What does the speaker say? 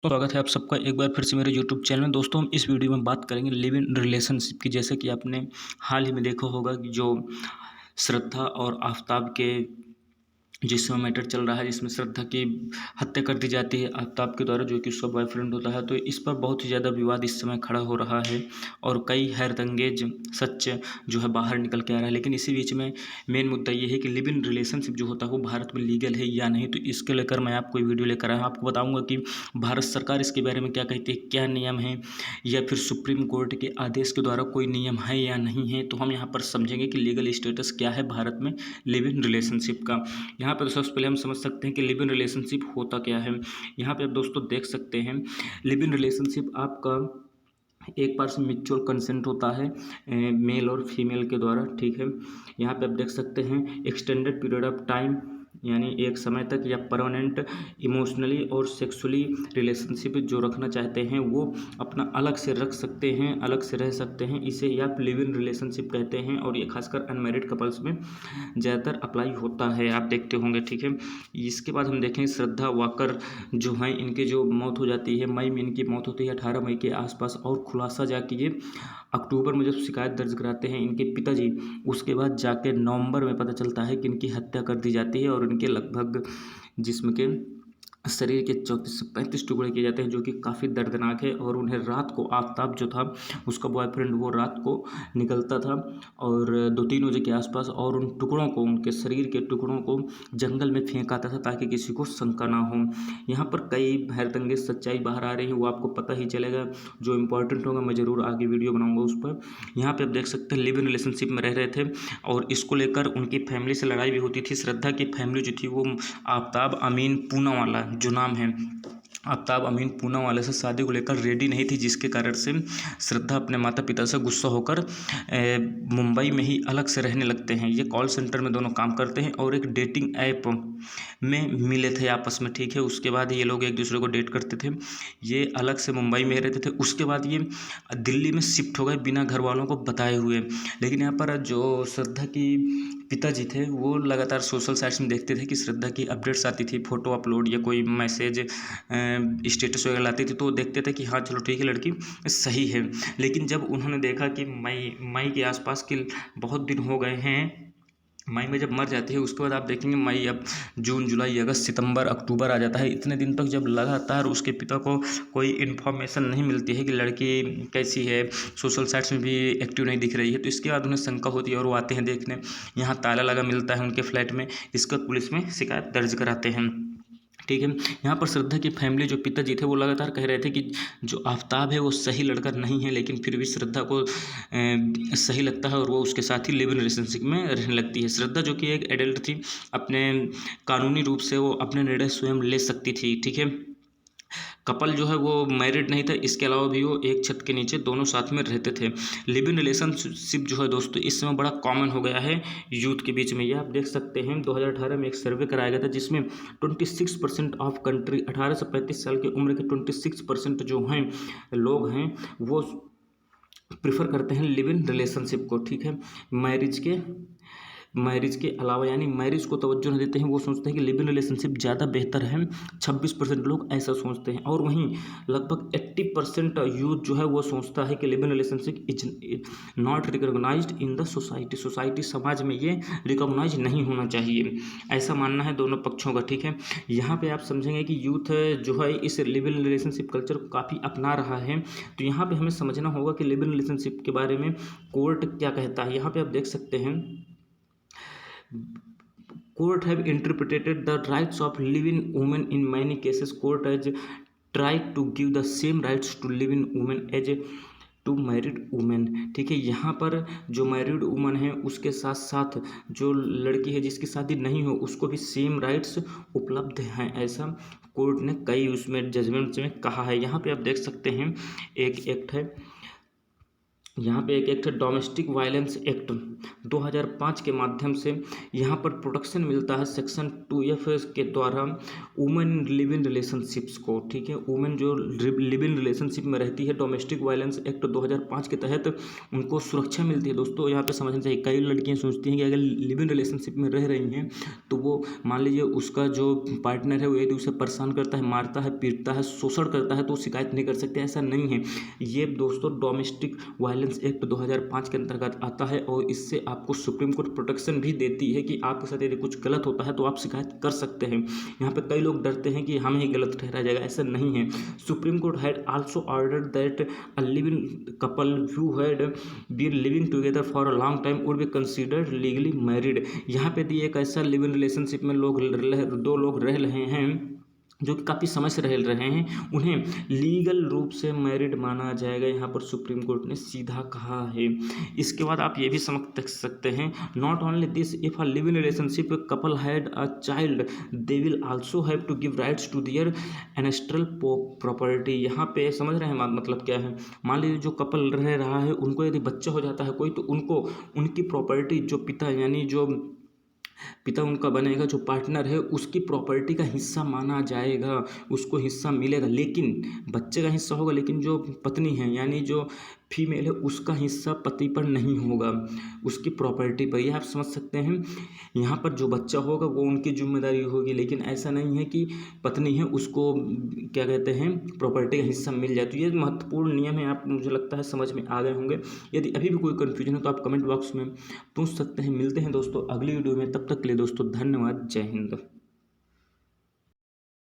तो स्वागत है आप सबका एक बार फिर से मेरे यूट्यूब चैनल में। दोस्तों, हम इस वीडियो में बात करेंगे लिव इन रिलेशनशिप की। जैसे कि आपने हाल ही में देखा होगा कि जो श्रद्धा और आफताब के जिसमें मैटर चल रहा है, जिसमें श्रद्धा की हत्या कर दी जाती है आफताब के द्वारा, जो कि उसका बॉयफ्रेंड होता है। तो इस पर बहुत ही ज़्यादा विवाद इस समय खड़ा हो रहा है और कई हैरतअंगेज सच जो है बाहर निकल के आ रहा है। लेकिन इसी बीच में मेन मुद्दा ये है कि लिव इन रिलेशनशिप जो होता है वो भारत में लीगल है या नहीं। तो इसके लेकर मैं आपको वीडियो लेकर आया हूँ। आपको बताऊँगा कि भारत सरकार इसके बारे में क्या कहती है, क्या नियम है, या फिर सुप्रीम कोर्ट के आदेश के द्वारा कोई नियम है या नहीं है। तो हम यहाँ पर समझेंगे कि लीगल स्टेटस क्या है भारत में लिव इन रिलेशनशिप का। यहाँ पर सबसे पहले हम समझ सकते हैं कि लिव इन रिलेशनशिप होता क्या है। यहाँ पे आप दोस्तों देख सकते हैं, लिव इन रिलेशनशिप आपका एक पर्सन म्यूचुअल कंसेंट होता है मेल और फीमेल के द्वारा। ठीक है, यहाँ पे आप देख सकते हैं एक्सटेंडेड पीरियड ऑफ टाइम, यानी एक समय तक, या परमानेंट इमोशनली और सेक्सुअली रिलेशनशिप जो रखना चाहते हैं वो अपना अलग से रख सकते हैं, अलग से रह सकते हैं। इसे या आप लिव इन रिलेशनशिप कहते हैं और ये खासकर अनमैरिड कपल्स में ज़्यादातर अप्लाई होता है, आप देखते होंगे। ठीक है, इसके बाद हम देखें श्रद्धा वाकर जो हैं, इनकी जो मौत हो जाती है, मई में इनकी मौत होती है 18 मई के आसपास। और खुलासा जाके ये अक्टूबर में जब शिकायत दर्ज कराते हैं इनके पिताजी, उसके बाद जाके नवंबर में पता चलता है कि इनकी हत्या कर दी जाती है और इनके लगभग जिस्म के शरीर के 34 से 35 टुकड़े किए जाते हैं, जो कि काफ़ी दर्दनाक है। और उन्हें रात को आफताब जो था उसका बॉयफ्रेंड, वो रात को निकलता था और 2-3 बजे के आसपास, और उन टुकड़ों को, उनके शरीर के टुकड़ों को जंगल में फेंक आता था ताकि किसी को शंका ना हो। यहाँ पर कई हैरतअंगेज सच्चाई बाहर आ रही है, वो आपको पता ही चलेगा। जो इम्पोर्टेंट होगा मैं ज़रूर आगे वीडियो बनाऊंगा उस पर। यहाँ पे आप देख सकते हैं लिव इन रिलेशनशिप में रह रहे थे और इसको लेकर उनकी फैमिली से लड़ाई भी होती थी। श्रद्धा की फैमिली जो थी वो आफ्ताब अमीन पूनावाला जो नाम है, आफ्ताब अमीन पूनावाला से शादी को लेकर रेडी नहीं थी, जिसके कारण से श्रद्धा अपने माता पिता से गुस्सा होकर मुंबई में ही अलग से रहने लगते हैं। ये कॉल सेंटर में दोनों काम करते हैं और एक डेटिंग ऐप में मिले थे आपस में। ठीक है, उसके बाद ये लोग एक दूसरे को डेट करते थे। ये अलग से मुंबई में रहते थे, उसके बाद ये दिल्ली में शिफ्ट हो गए बिना घर वालों को बताए हुए। लेकिन यहाँ पर जो श्रद्धा की पिताजी थे वो लगातार सोशल साइट्स में देखते थे कि श्रद्धा की अपडेट्स आती थी, फ़ोटो अपलोड या कोई मैसेज स्टेटस वगैरह लाती थी, तो वो देखते थे कि हाँ चलो ठीक है, लड़की सही है। लेकिन जब उन्होंने देखा कि मई के आसपास के बहुत दिन हो गए हैं, मई में जब मर जाती है, उसके बाद आप देखेंगे मई, अब जून, जुलाई, अगस्त, सितंबर, अक्टूबर आ जाता है। इतने दिन तक जब लगातार उसके पिता को कोई इन्फॉर्मेशन नहीं मिलती है कि लड़की कैसी है, सोशल साइट्स में भी एक्टिव नहीं दिख रही है, तो इसके बाद उन्हें शंका होती है और वो आते हैं देखने। यहाँ ताला लगा मिलता है उनके फ्लैट में, इसका पुलिस में शिकायत दर्ज कराते हैं। ठीक है, यहाँ पर श्रद्धा की फैमिली, जो पिताजी थे, वो लगातार कह रहे थे कि जो आफताब है वो सही लड़का नहीं है, लेकिन फिर भी श्रद्धा को सही लगता है और वो उसके साथ ही लिव इन रिलेशनशिप में रहने लगती है। श्रद्धा जो कि एक एडल्ट थी, अपने कानूनी रूप से वो अपने निर्णय स्वयं ले सकती थी। ठीक है, कपल जो है वो मैरिड नहीं था, इसके अलावा भी वो एक छत के नीचे दोनों साथ में रहते थे। लिव इन रिलेशनशिप जो है दोस्तों इस समय बड़ा कॉमन हो गया है यूथ के बीच में। ये आप देख सकते हैं 2018 में एक सर्वे कराया गया था, जिसमें 26% ऑफ कंट्री, 18 से 35 साल की उम्र के 26% जो हैं लोग हैं वो प्रिफर करते हैं लिव इन रिलेशनशिप को। ठीक है, मैरिज के अलावा, यानी मैरिज को तवज्जो नहीं देते हैं, वो सोचते हैं कि लिव इन रिलेशनशिप ज़्यादा बेहतर है। 26% लोग ऐसा सोचते हैं, और वहीं लगभग 80% यूथ जो है वो सोचता है कि live in relationship is not recognised in the society, समाज में ये रिकॉग्नाइज नहीं होना चाहिए। ऐसा मानना है दोनों पक्षों का। ठीक है, यहाँ पे आप समझेंगे कि यूथ जो है इस लिव इन रिलेशनशिप कल्चर को काफ़ी अपना रहा है। तो यहाँ पे हमें समझना होगा कि लिव इन रिलेशनशिप के बारे में कोर्ट क्या कहता है। यहाँ पे आप देख सकते हैं, court have interpreted the rights of living women in many cases. Court has tried to give the same rights to living women as to married women. ठीक है, यहाँ पर जो मैरिड वुमन है उसके साथ साथ जो लड़की है जिसकी शादी नहीं हो उसको भी सेम राइट्स उपलब्ध हैं, ऐसा कोर्ट ने कई उसमें जजमेंट्स में कहा है। यहाँ पे आप देख सकते हैं एक एक्ट है यहाँ पे एक एक्ट है डोमेस्टिक वायलेंस एक्ट 2005 के माध्यम से यहाँ पर प्रोटेक्शन मिलता है सेक्शन 2F के द्वारा वुमेन लिव इन रिलेशनशिप्स को। ठीक है, वुमेन जो लिव इन रिलेशनशिप में रहती है, डोमेस्टिक वायलेंस एक्ट 2005 के तहत उनको सुरक्षा मिलती है। दोस्तों यहाँ पे समझना चाहिए, कई लड़कियाँ सोचती हैं कि अगर लिव इन रिलेशनशिप में रह रही हैं तो वो मान लीजिए उसका जो पार्टनर है वो यदि उसे परेशान करता है, मारता है, पीटता है, शोषण करता है तो शिकायत नहीं कर सकते। ऐसा नहीं है। ये दोस्तों डोमेस्टिक वायलेंस एक्ट 2005 के अंतर्गत आता है और इससे आपको सुप्रीम कोर्ट प्रोटेक्शन भी देती है कि आपके साथ यदि कुछ गलत होता है तो आप शिकायत कर सकते हैं। यहाँ पे कई लोग डरते हैं कि हमें ही गलत ठहराया जाएगा, ऐसा नहीं है। Supreme Court had also ordered that a living couple who had been living together for a long time would be considered legally married. यहाँ पे भी एक ऐसा लिव इन रिलेशनशिप में दो लोग रह रहे हैं जो कि काफ़ी समय से रह रहे हैं, उन्हें लीगल रूप से मैरिड माना जाएगा। यहाँ पर सुप्रीम कोर्ट ने सीधा कहा है। इसके बाद आप ये भी समझ सकते हैं, not only this, if a live in relationship couple had a child they will also have to give rights to their ancestral property. यहाँ पे समझ रहे हैं मतलब क्या है। मान लीजिए जो कपल रह रहा है उनको यदि बच्चा हो जाता है कोई, तो उनको उनकी प्रॉपर्टी जो पिता यानी जो पिता उनका बनेगा, जो पार्टनर है उसकी प्रॉपर्टी का हिस्सा माना जाएगा, उसको हिस्सा मिलेगा। लेकिन बच्चे का हिस्सा होगा, लेकिन जो पत्नी है यानी जो फीमेल है उसका हिस्सा पति पर नहीं होगा, उसकी प्रॉपर्टी पर। यह आप समझ सकते हैं। यहाँ पर जो बच्चा होगा वो उनकी जिम्मेदारी होगी, लेकिन ऐसा नहीं है कि पत्नी है उसको क्या कहते हैं प्रॉपर्टी का हिस्सा मिल जाए। तो ये महत्वपूर्ण नियम है, आप मुझे लगता है समझ में आ गए होंगे। यदि अभी भी कोई कन्फ्यूजन है तो आप कमेंट बॉक्स में पूछ सकते हैं। मिलते हैं दोस्तों अगली वीडियो में, तब तक के लिए दोस्तों धन्यवाद। जय हिंद।